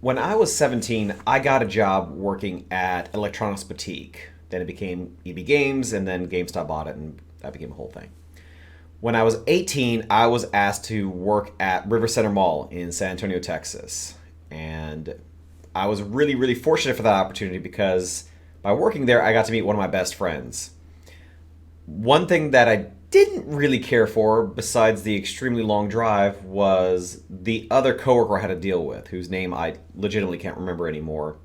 When I was 17, I got a job working at Electronics Boutique. Then it became EB Games, and then GameStop bought it, and that became a whole thing. When I was 18, I was asked to work at River Center Mall in San Antonio, Texas. And I was really, really fortunate for that opportunity because by working there, I got to meet one of my best friends. One thing that I didn't really care for, besides the extremely long drive, was the other coworker I had to deal with, whose name I legitimately can't remember anymore.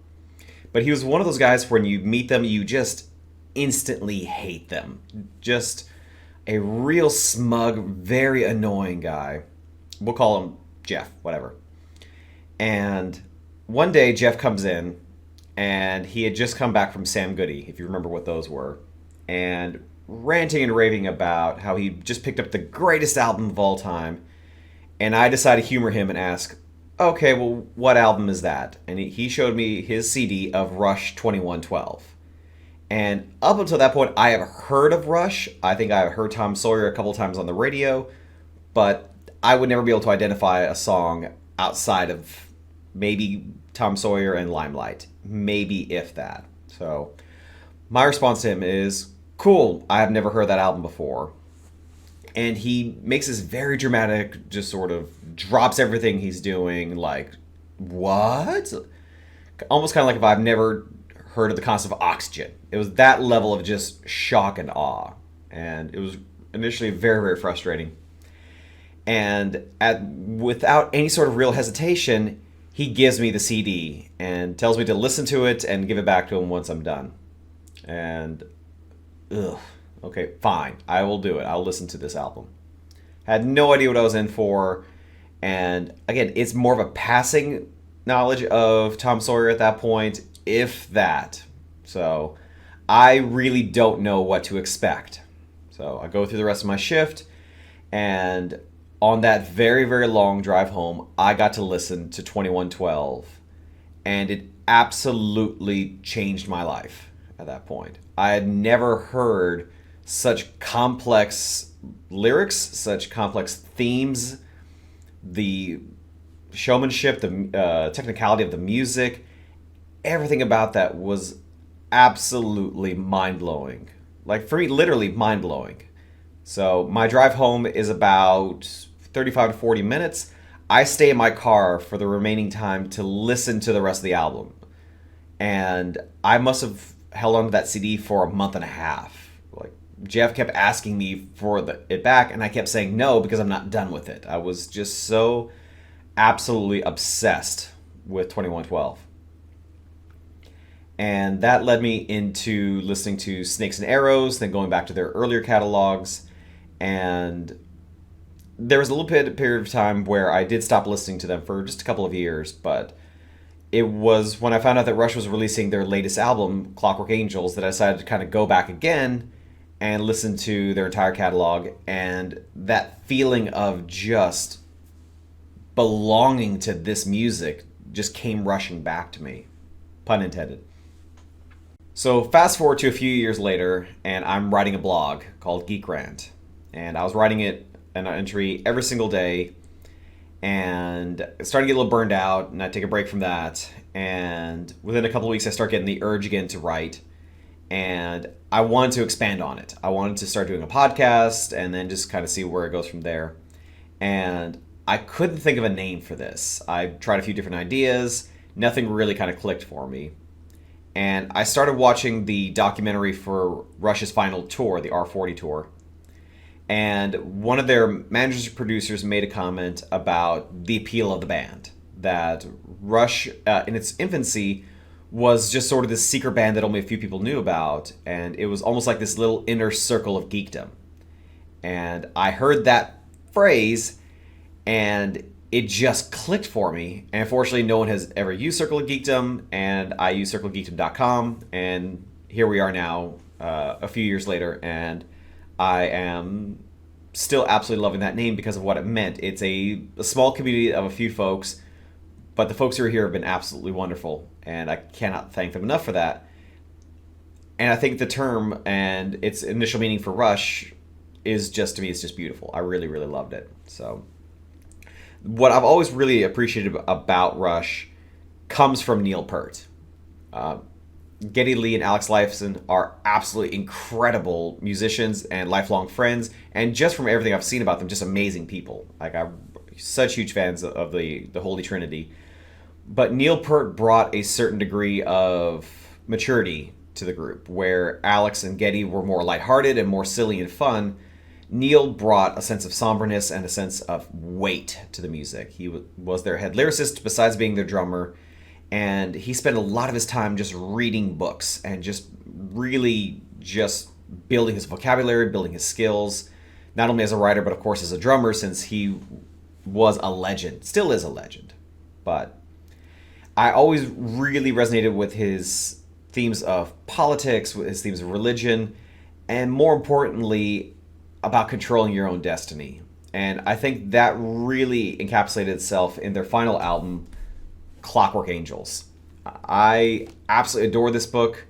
But he was one of those guys when you meet them, you just instantly hate them. Just a real smug, very annoying guy. We'll call him Jeff, whatever. And one day, Jeff comes in, and he had just come back from Sam Goody, if you remember what those were, and ranting and raving about how he just picked up the greatest album of all time. And I decided to humor him and ask, okay, well, what album is that? And he showed me his CD of Rush 2112. And up until that point, I have heard of Rush. I think I've heard Tom Sawyer a couple times on the radio, but I would never be able to identify a song outside of maybe Tom Sawyer and Limelight. Maybe if that. So my response to him is, cool, I have never heard that album before. And he makes this very dramatic, just sort of drops everything he's doing, like, what? Almost kind of like if I've never heard of the concept of oxygen. It was that level of just shock and awe. And it was initially very, very frustrating. And without any sort of real hesitation, he gives me the CD and tells me to listen to it and give it back to him once I'm done. And, ugh, okay, fine. I will do it. I'll listen to this album. Had no idea what I was in for. And again, it's more of a passing knowledge of Tom Sawyer at that point, if that. So I really don't know what to expect. So I go through the rest of my shift, and on that very, very long drive home, I got to listen to 2112, and it absolutely changed my life at that point. I had never heard such complex lyrics, such complex themes, the showmanship, the technicality of the music, everything about that was absolutely mind-blowing. Like, for me, literally mind-blowing. So my drive home is about 35 to 40 minutes. I stay in my car for the remaining time to listen to the rest of the album. And I must have held on to that CD for a month and a half. Like, Jeff kept asking me for it back, and I kept saying no because I'm not done with it. I was just so absolutely obsessed with 2112. And that led me into listening to Snakes and Arrows, then going back to their earlier catalogs. And there was a little period of time where I did stop listening to them for just a couple of years, but it was when I found out that Rush was releasing their latest album, Clockwork Angels, that I decided to kind of go back again and listen to their entire catalog. And that feeling of just belonging to this music just came rushing back to me. Pun intended. So fast forward to a few years later, and I'm writing a blog called Geek Rant. And I was writing it an entry every single day, and starting to get a little burned out, and I take a break from that. And within a couple of weeks, I start getting the urge again to write, and I wanted to expand on it. I wanted to start doing a podcast, and then just kind of see where it goes from there. And I couldn't think of a name for this. I tried a few different ideas. Nothing really kind of clicked for me. And I started watching the documentary for Rush's final tour, the R40 tour. And one of their managers or producers made a comment about the appeal of the band. That Rush, in its infancy, was just sort of this secret band that only a few people knew about. And it was almost like this little inner circle of geekdom. And I heard that phrase, and it just clicked for me. And unfortunately, no one has ever used Circle of Geekdom, and I use circleofgeekdom.com, and here we are now, a few years later, and I am still absolutely loving that name because of what it meant. It's a small community of a few folks, but the folks who are here have been absolutely wonderful, and I cannot thank them enough for that. And I think the term and its initial meaning for Rush is just, to me, it's just beautiful. I really, really loved it. So what I've always really appreciated about Rush comes from Neil Peart. Uh, Geddy Lee and Alex Lifeson are absolutely incredible musicians and lifelong friends, and just from everything I've seen about them, just amazing people. Like, I'm such huge fans of the Holy Trinity. But Neil Peart brought a certain degree of maturity to the group, where Alex and Geddy were more lighthearted and more silly and fun. Neil brought a sense of somberness and a sense of weight to the music. He was their head lyricist besides being their drummer, and he spent a lot of his time just reading books and just really just building his vocabulary, building his skills, not only as a writer but of course as a drummer, since he was a legend, still is a legend. But I always really resonated with his themes of politics, with his themes of religion, and more importantly, about controlling your own destiny. And I think that really encapsulated itself in their final album, Clockwork Angels. I absolutely adore this book.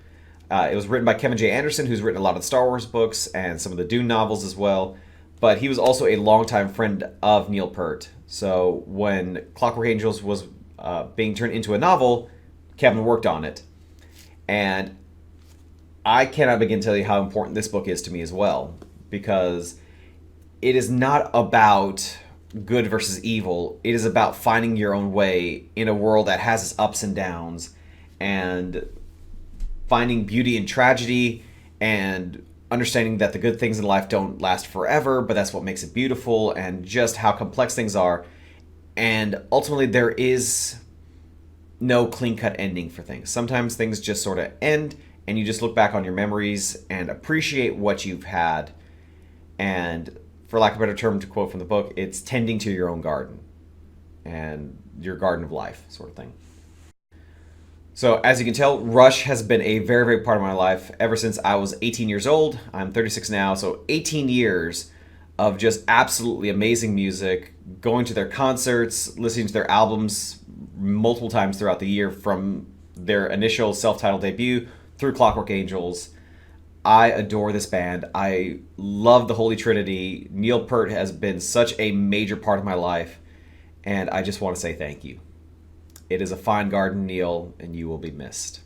It was written by Kevin J. Anderson, who's written a lot of the Star Wars books and some of the Dune novels as well. But he was also a longtime friend of Neil Peart. So when Clockwork Angels was being turned into a novel, Kevin worked on it. And I cannot begin to tell you how important this book is to me as well, because it is not about good versus evil. It is about finding your own way in a world that has its ups and downs, and finding beauty in tragedy, and understanding that the good things in life don't last forever, but that's what makes it beautiful, and just how complex things are. And ultimately, there is no clean-cut ending for things. Sometimes things just sort of end, and you just look back on your memories and appreciate what you've had. And for lack of a better term, to quote from the book, it's tending to your own garden and your garden of life, sort of thing. So as you can tell, Rush has been a very, very part of my life ever since I was 18 years old. I'm 36 now, so 18 years of just absolutely amazing music, going to their concerts, listening to their albums multiple times throughout the year, from their initial self-titled debut through Clockwork Angels. I adore this band. I love the Holy Trinity. Neil Peart has been such a major part of my life, and I just want to say thank you. It is a fine garden, Neil, and you will be missed.